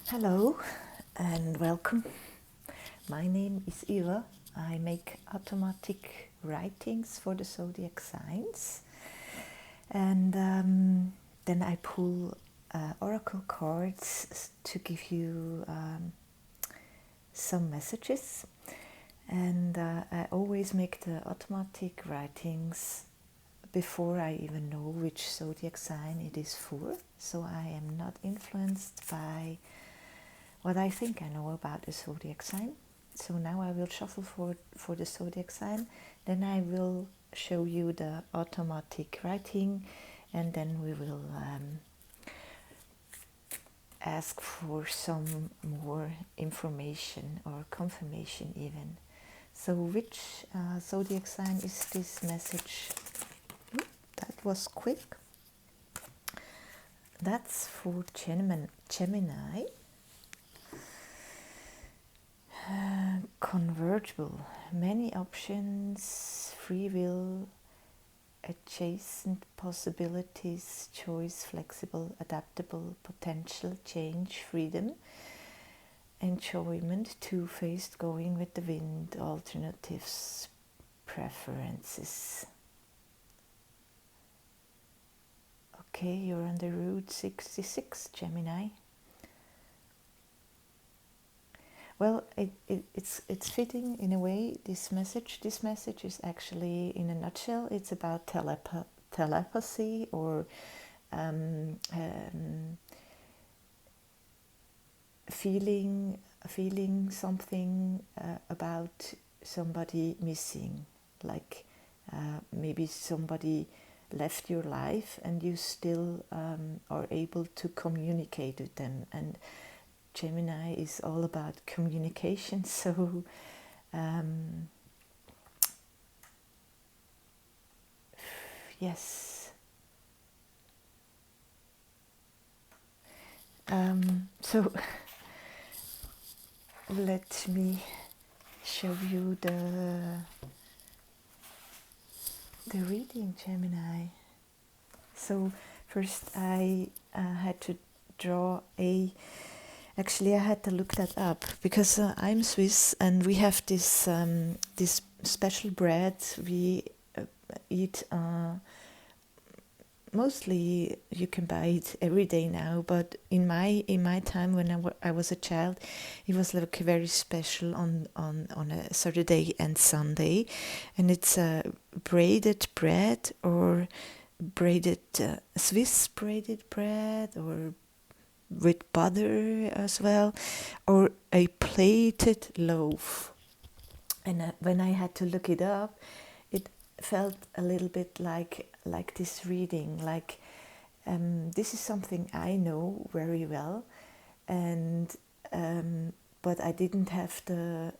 Hello and welcome. My name is Eva. I make automatic writings for the zodiac signs, and then I pull oracle cards to give you some messages. And I always make the automatic writings before I even know which zodiac sign it is for, so I am not influenced by what I think I know about the zodiac sign. So now I will shuffle for the zodiac sign, then I will show you the automatic writing, and then we will ask for some more information or confirmation even. So which zodiac sign is this message? That was quick. That's for Gemini. Convertible, many options, free will, adjacent possibilities, choice, flexible, adaptable, potential, change, freedom, enjoyment, two-faced, going with the wind, alternatives, preferences. Okay, you're on the Route 66, Gemini. Well, it's fitting in a way, this message. This message is actually, in a nutshell, it's about telepathy or feeling something about somebody missing. Like maybe somebody left your life and you still are able to communicate with them. And Gemini is all about communication, so yes. So let me show you the reading, Gemini. So first I had to draw a. Actually, I had to look that up because I'm Swiss, and we have this this special bread we eat. Mostly, you can buy it every day now, but in my time when I was a child, it was like very special on a Saturday and Sunday, and it's braided bread or braided Swiss braided bread or with butter as well, or a plated loaf. And when I had to look it up, it felt a little bit like this reading, like this is something I know very well, and but I didn't have the.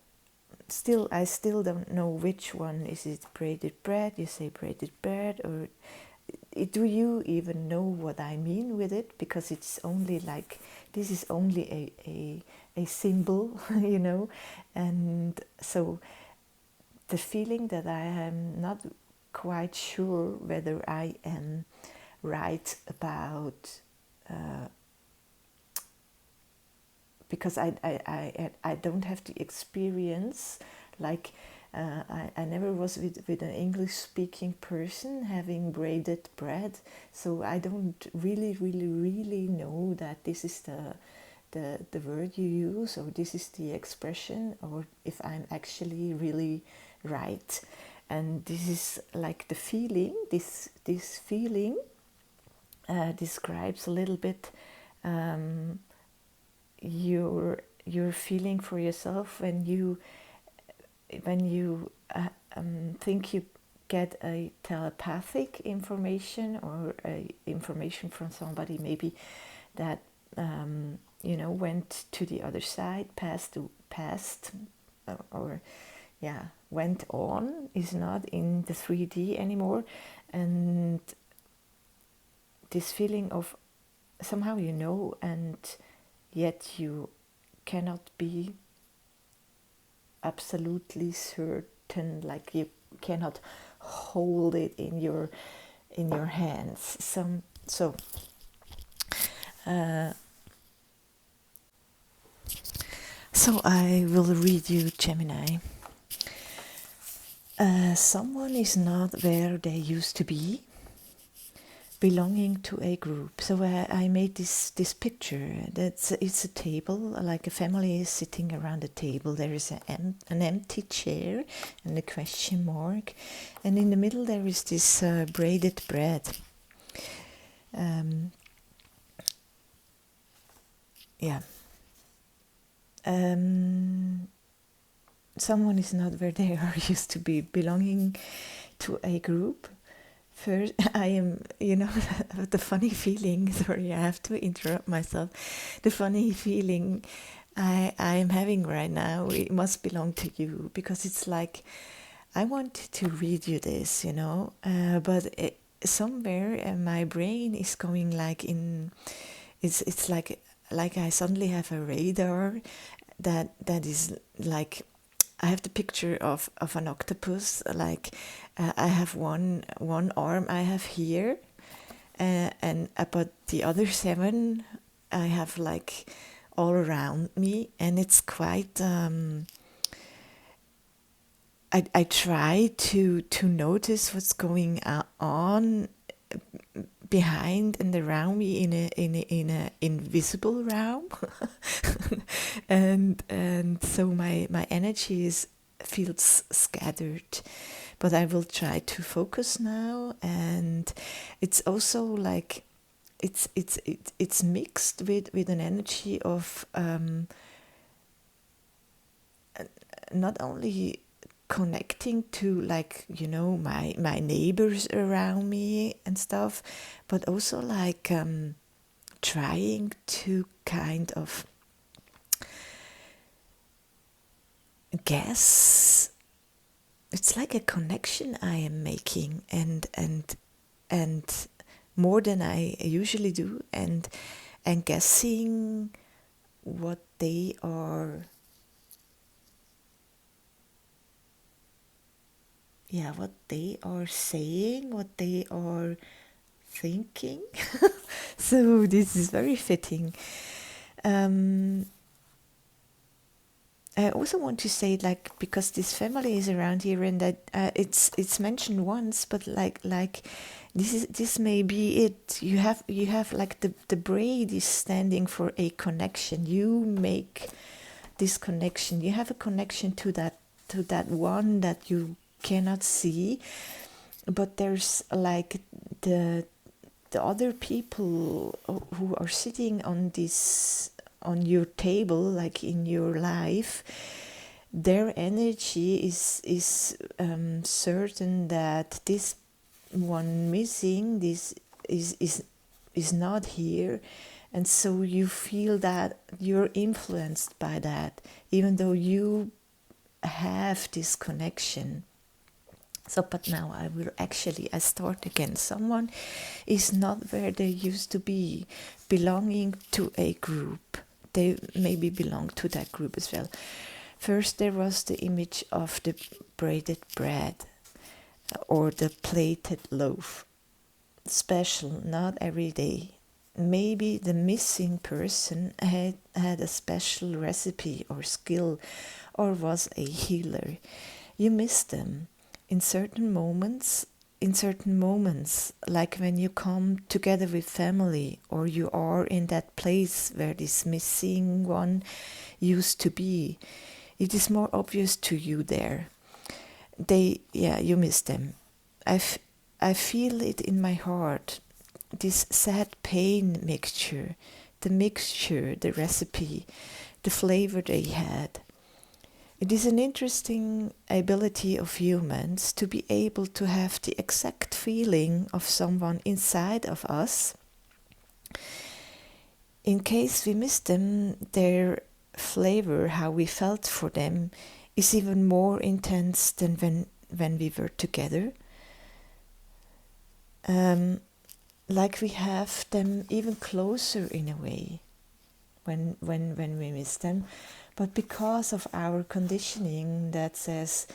I still don't know which one is it. Braided bread? You say braided bread, or do you even know what I mean with it? Because it's only like, this is only a symbol, you know. And so the feeling that I am not quite sure whether I am right about, because I don't have the experience, like I never was with an English speaking person having braided bread, so I don't really know that this is the word you use, or this is the expression, or if I'm actually really right. And this is like the feeling, this feeling describes a little bit your feeling for yourself when you think you get a telepathic information, or a information from somebody maybe that went to the other side, past, or yeah, went on, is not in the 3D anymore. And this feeling of somehow and yet you cannot be absolutely certain, like you cannot hold it in your hands. So So I will read you, Gemini. Someone is not where they used to be, belonging to a group. So I made this picture. It's a table, like a family is sitting around a table. There is an empty chair and a question mark, and in the middle there is this braided bread. Yeah. Someone is not where they are used to be, belonging to a group. First, I am, the funny feeling, sorry, I have to interrupt myself. The funny feeling I am having right now, it must belong to you, because it's like, I wanted to read you this, but somewhere my brain is going like it's like I suddenly have a radar that is like, I have the picture of an octopus, like I have one arm I have here, and about the other 7 I have like all around me, and it's quite I try to notice what's going on behind and around me in a invisible realm, and so my energy feels scattered, but I will try to focus now. And it's also like it's mixed with an energy of not only connecting to, like, my neighbors around me and stuff, but also like trying to kind of guess. It's like a connection I am making, and more than I usually do, and guessing what they are. Yeah, what they are saying, what they are thinking. So this is very fitting. I also want to say, like, because this family is around here, and that it's mentioned once, but like this may be it. You have like the braid is standing for a connection. You make this connection. You have a connection to that one that you cannot see, but there's like the other people who are sitting on your table, like in your life. Their energy is certain that this one missing, this is not here, and so you feel that you're influenced by that, even though you have this connection. So, but now I start again. Someone is not where they used to be, belonging to a group. They maybe belong to that group as well. First, there was the image of the braided bread or the plated loaf. Special, not every day. Maybe the missing person had a special recipe or skill, or was a healer. You miss them in certain moments, like when you come together with family, or you are in that place where this missing one used to be. It is more obvious to you there. You miss them. I feel it in my heart, this sad pain mixture, the recipe, the flavor they had. It is an interesting ability of humans to be able to have the exact feeling of someone inside of us. In case we miss them, their flavor, how we felt for them, is even more intense than when we were together. Like we have them even closer in a way when we miss them. But because of our conditioning that says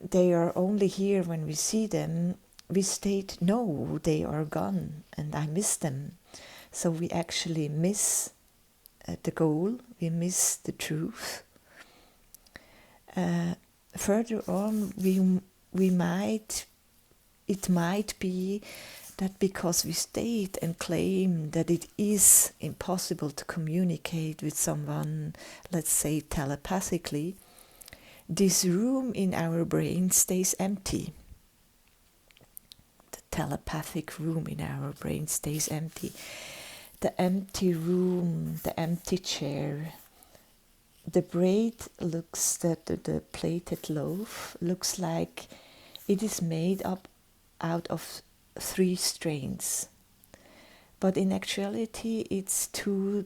they are only here when we see them, we state, no, they are gone and I miss them. So we actually miss the goal, we miss the truth. Further on, it might be that because we state and claim that it is impossible to communicate with someone, let's say telepathically, this room in our brain stays empty. The telepathic room in our brain stays empty. The empty room, the empty chair, the braid looks, the plated loaf looks like it is made up out of 3 strains, but in actuality it's two.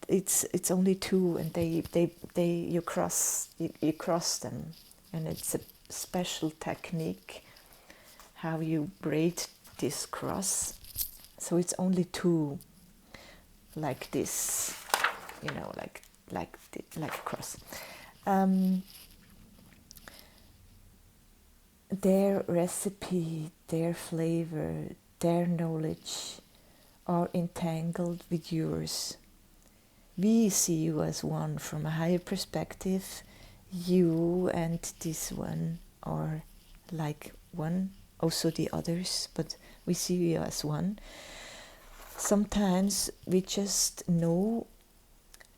It's only 2, and you cross them, and it's a special technique how you braid this cross. So it's only 2, like this, like cross. Their recipe, their flavor, their knowledge are entangled with yours. We see you as one from a higher perspective. You and this one are like one, also the others, but we see you as one. Sometimes we just know,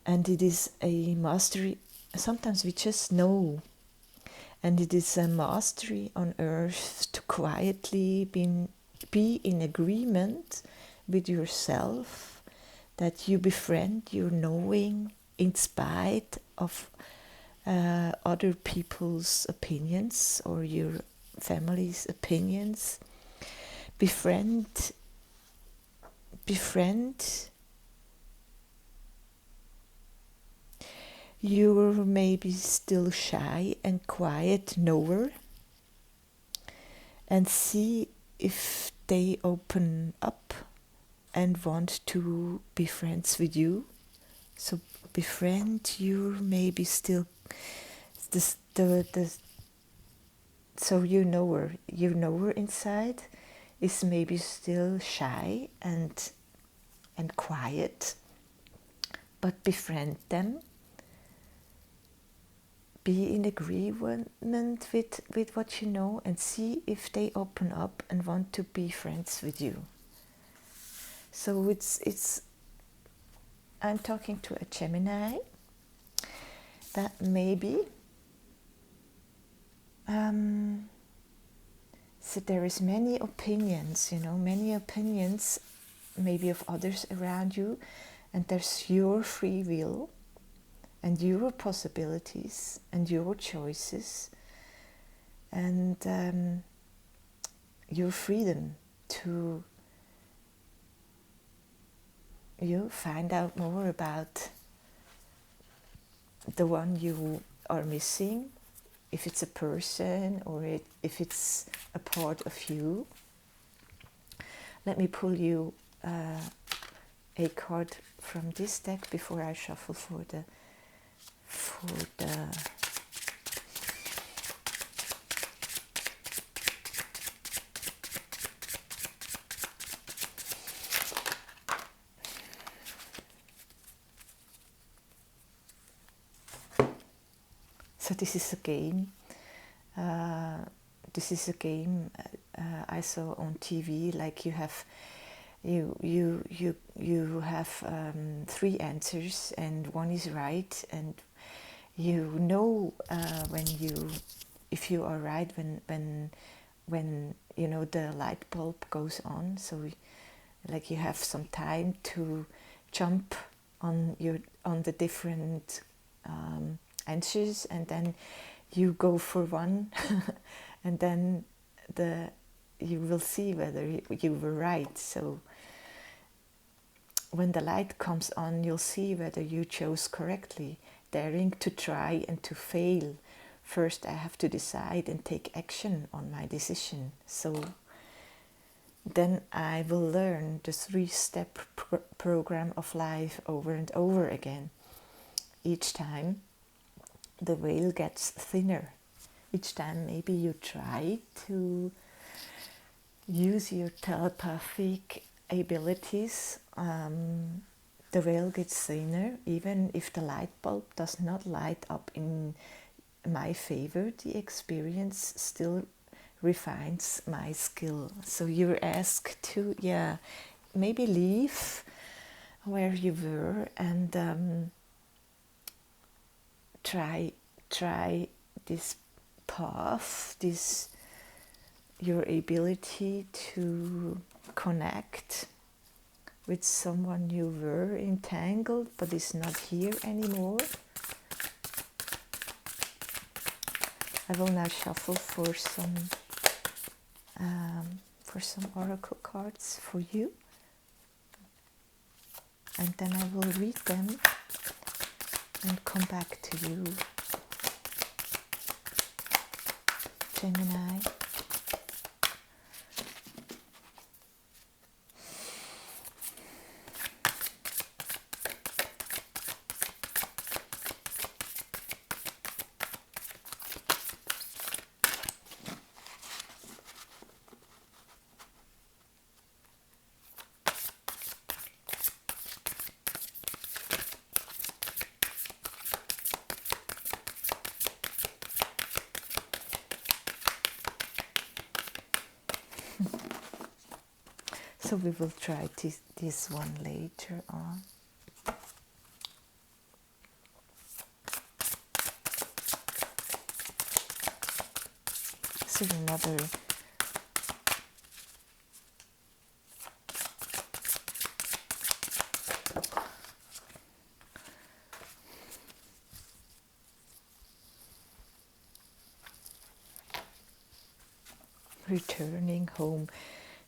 and it is a mastery. Sometimes we just know, and it is a mastery on earth to quietly be in agreement with yourself, that you befriend your knowing in spite of other people's opinions or your family's opinions. Befriend. You're maybe still shy and quiet knower, and see if they open up and want to be friends with you. So befriend your maybe still so you know her inside is maybe still shy and quiet, but befriend them. Be in agreement with what you know, and see if they open up and want to be friends with you. So it's I'm talking to a Gemini that maybe so there is many opinions, maybe of others around you, and there's your free will and your possibilities and your choices and your freedom to find out more about the one you are missing, if it's a person or if it's a part of you. Let me pull you a card from this deck before I shuffle for the So this is a game. I saw on TV. Like you have 3 answers and one is right, and if you are right when the light bulb goes on. So like you have some time to jump on the different answers, and then you go for one and then you will see whether you were right. So when the light comes on, you'll see whether you chose correctly. Daring to try and to fail. First I have to decide and take action on my decision. So then I will learn the 3-step program of life over and over again. Each time the veil gets thinner. Each time maybe you try to use your telepathic abilities the veil gets thinner. Even if the light bulb does not light up in my favor, the experience still refines my skill. So you're asked to, maybe leave where you were and try this path, this your ability to connect with someone you were entangled but is not here anymore. I will now shuffle for some oracle cards for you, and then I will read them and come back to you, Gemini. So we will try this one later on. So another returning home,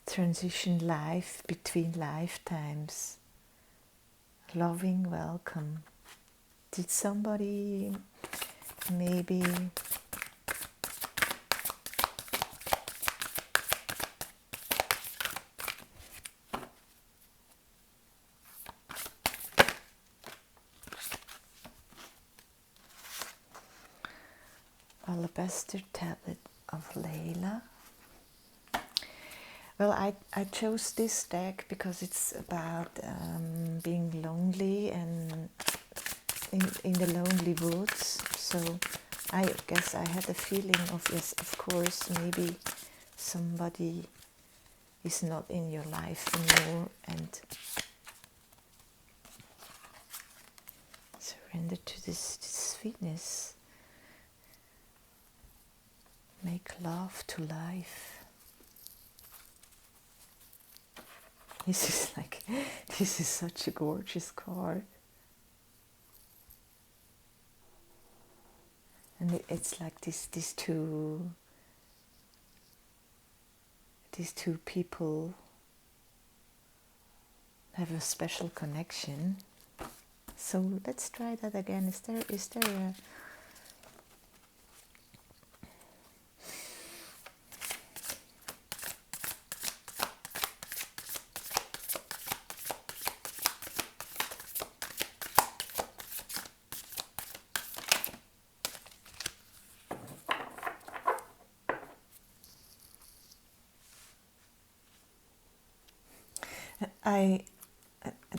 transition life between lifetimes, loving welcome. Did somebody maybe alabaster tablet of Layla? Well, I chose this deck because it's about being lonely and in the lonely woods. So I guess I had a feeling of, yes, of course, maybe somebody is not in your life anymore, and surrender to this sweetness. Make love to life. This is such a gorgeous card. And it's like these two people have a special connection. So let's try that again. Is there a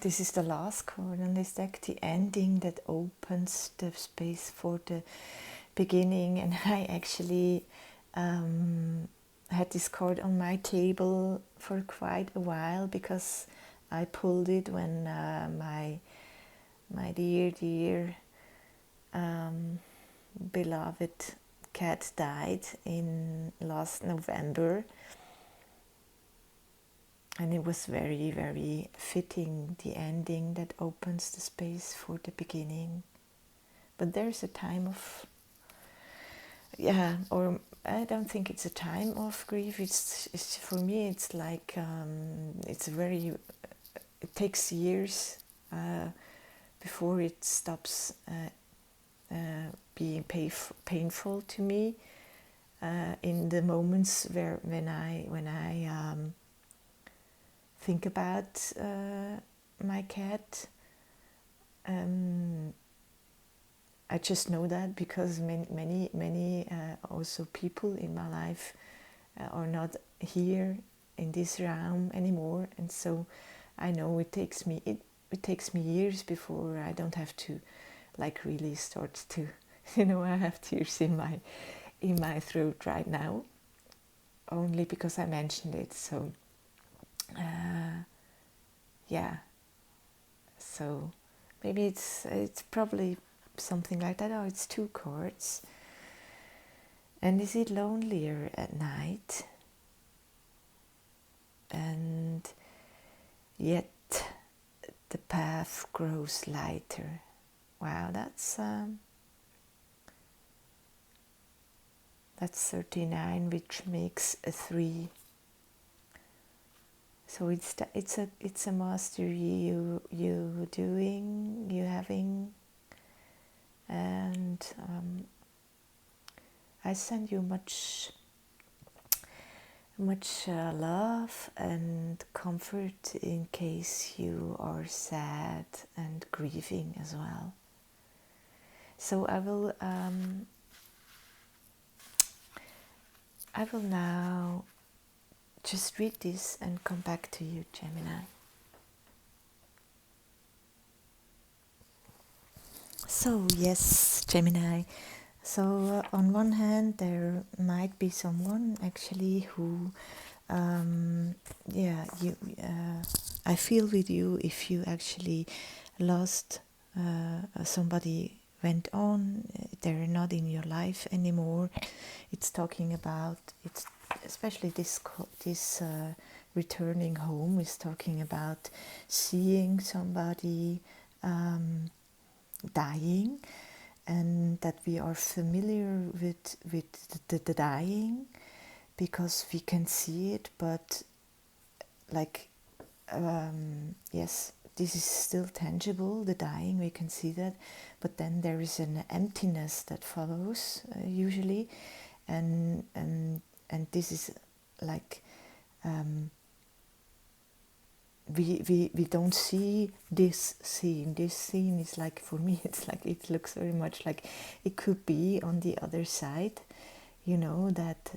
this is the last card on this deck, the ending that opens the space for the beginning. And I actually had this card on my table for quite a while because I pulled it when my dear beloved cat died in last November. And it was very, very fitting, the ending that opens the space for the beginning. But there's a time of, or I don't think it's a time of grief. It's for me, it's like, it takes years before it stops being painful to me. In the moments when I think about my cat, I just know that because many also people in my life are not here in this realm anymore, and so I know it it takes me years before I don't have to like really start to, I have tears in my throat right now, only because I mentioned it. So yeah, so maybe it's probably something like that. Oh, it's 2 chords. And is it lonelier at night? And yet the path grows lighter. Wow, that's 39, which makes a 3. So it's a mastery you having, and I send you much love and comfort in case you are sad and grieving as well. So I will now just read this and come back to you, Gemini. So yes, Gemini. So on one hand, there might be someone actually who, I feel with you if you actually lost somebody, went on, they're not in your life anymore. It's talking about, it's especially this returning home is talking about seeing somebody dying, and that we are familiar with the dying because we can see it, but like yes, this is still tangible, the dying, we can see that, but then there is an emptiness that follows usually, and this is like we don't see this scene. This scene is like, for me, it's like, it looks very much like it could be on the other side, that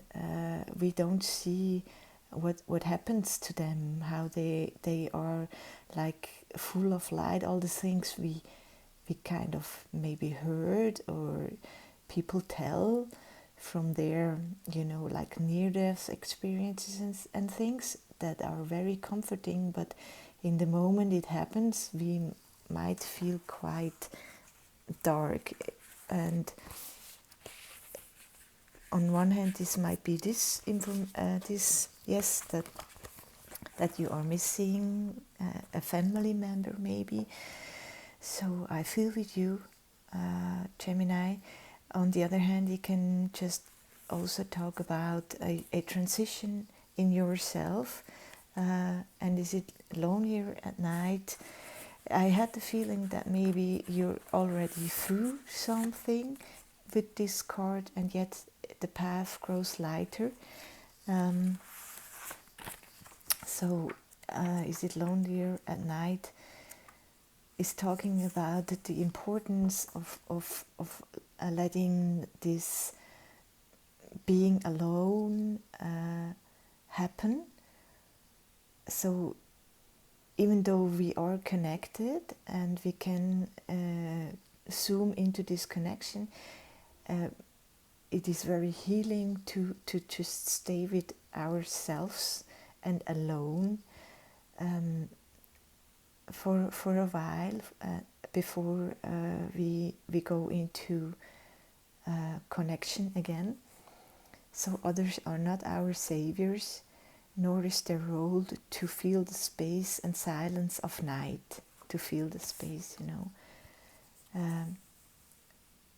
we don't see what happens to them, how they are like full of light, all the things we kind of maybe heard or people tell from their like near-death experiences and things that are very comforting, but in the moment it happens we might feel quite dark. And on one hand, this might be this yes, that you are missing a family member maybe. So I feel with you, Gemini. On the other hand, you can just also talk about a transition in yourself. And is it lonelier at night? I had the feeling that maybe you're already through something with this card, and yet the path grows lighter. So is it lonelier at night? Is talking about the importance of letting this being alone happen. So even though we are connected and we can zoom into this connection, it is very healing to just stay with ourselves and alone for a while before we go into connection again. So others are not our saviors, nor is their role to feel the space and silence of night, to feel the space,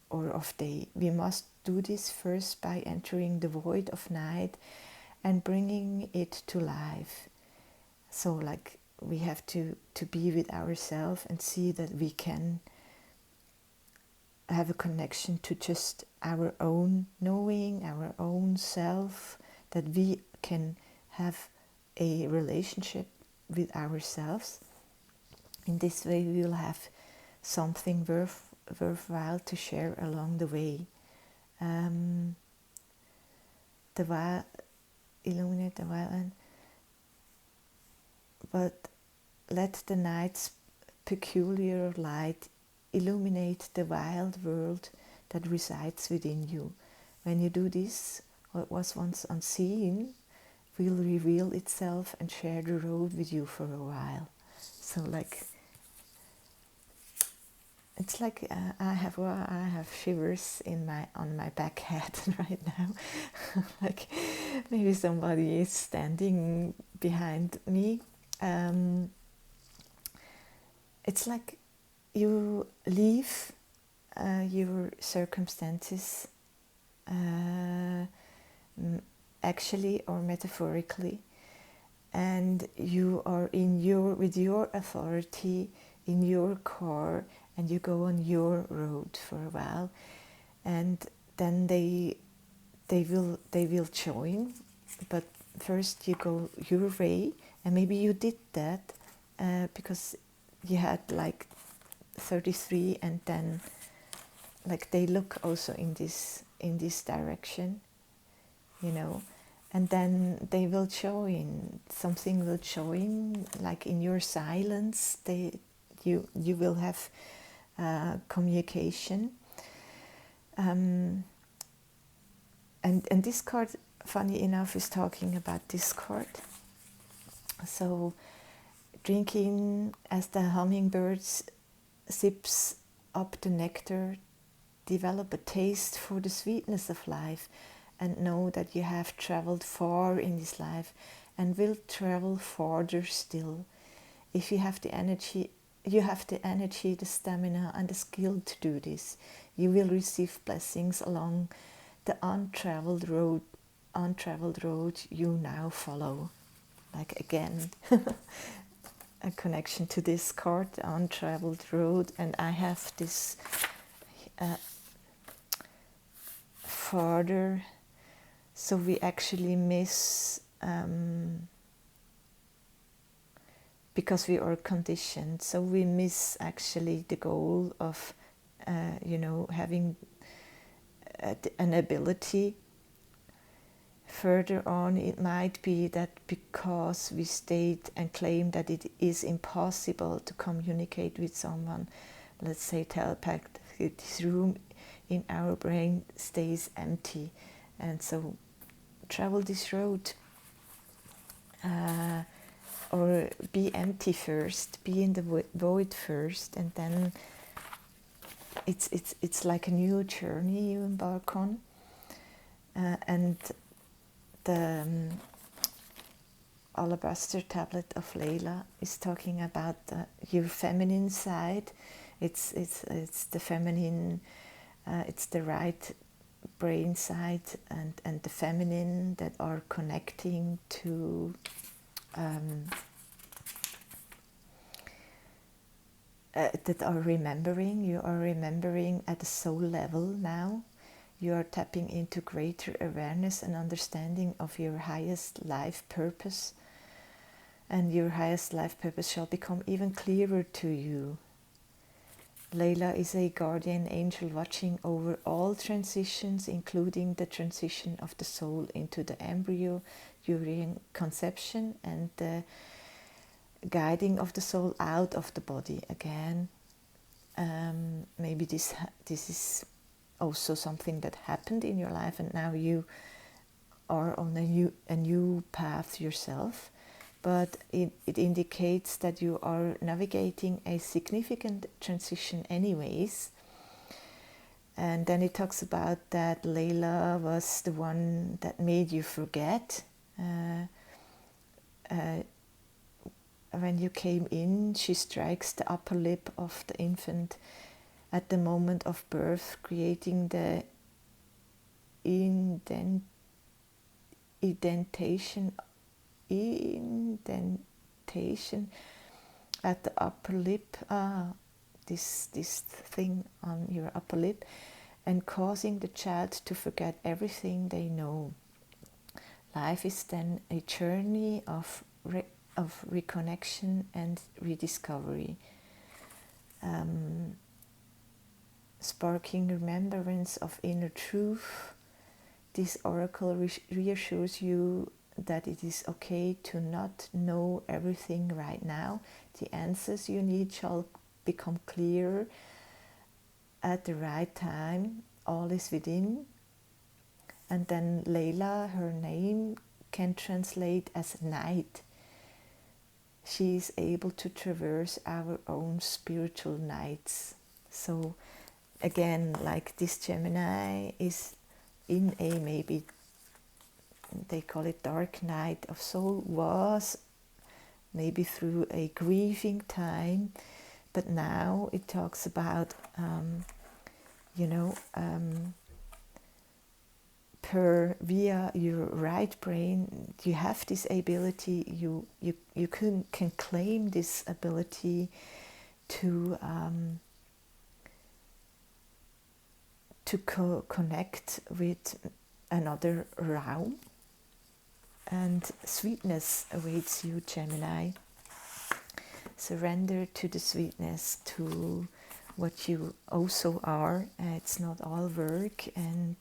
or of day. We must do this first by entering the void of night and bringing it to life. So like we have to be with ourselves and see that we can have a connection to just our own knowing, our own self, that we can have a relationship with ourselves. In this way we will have something worthwhile to share along the way. Illuminate the while, but let the night's peculiar light illuminate the wild world that resides within you. When you do this, what was once unseen will reveal itself and share the road with you for a while. So like, it's like I have shivers on my back head right now. Like maybe somebody is standing behind me. It's like you leave your circumstances, actually or metaphorically, and you are with your authority in your core, and you go on your road for a while, and then they will join, but first you go your way, and maybe you did that because you had like 33, and then like they look also in this direction, you know, and then they will join, something will join, like in your silence you will have communication, and this card, funny enough, is talking about discord. So drinking as the hummingbirds sips up the nectar, develop a taste for the sweetness of life, and know that you have traveled far in this life and will travel farther still. If you have the energy, the stamina, and the skill to do this. You will receive blessings along the untraveled road you now follow. Like again, a connection to this card, the untraveled road, and I have this farther. So we actually miss, because we are conditioned, so we miss actually the goal of, having an ability. Further on, it might be that because we state and claim that it is impossible to communicate with someone, let's say telepathic, this room in our brain stays empty, and so travel this road, or be empty first, be in the void first, and then it's like a new journey you embark on, and the alabaster tablet of Layla is talking about your feminine side. It's the feminine, it's the right brain side, and the feminine that are connecting to that are remembering. You are remembering at the soul level now. You are tapping into greater awareness and understanding of your highest life purpose, and your highest life purpose shall become even clearer to you. Layla is a guardian angel watching over all transitions, including the transition of the soul into the embryo during conception, and the guiding of the soul out of the body again. Maybe this is also something that happened in your life, and now you are on a new path yourself, but it indicates that you are navigating a significant transition anyways. And then it talks about that Layla was the one that made you forget. When you came in, she strikes the upper lip of the infant at the moment of birth, creating the indentation at the upper lip, this thing on your upper lip, and causing the child to forget everything they know. Life is then a journey of reconnection and rediscovery, sparking remembrance of inner truth. This oracle reassures you that it is okay to not know everything right now. The answers you need shall become clearer at the right time. All is within. And then Layla, her name, can translate as night. She is able to traverse our own spiritual nights. So again, like this Gemini is in a, maybe they call it dark night of soul, was maybe through a grieving time, but now it talks about via your right brain you have this ability, you can claim this ability to connect with another realm, and sweetness awaits you, Gemini. Surrender to the sweetness, to what you also are. It's not all work, and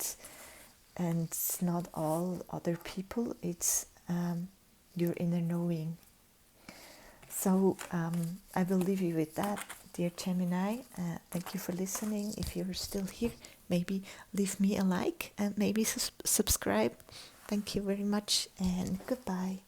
it's not all other people. It's your inner knowing. So I will leave you with that, dear Gemini. Thank you for listening. If you're still here, maybe leave me a like and maybe subscribe. Thank you very much, and goodbye.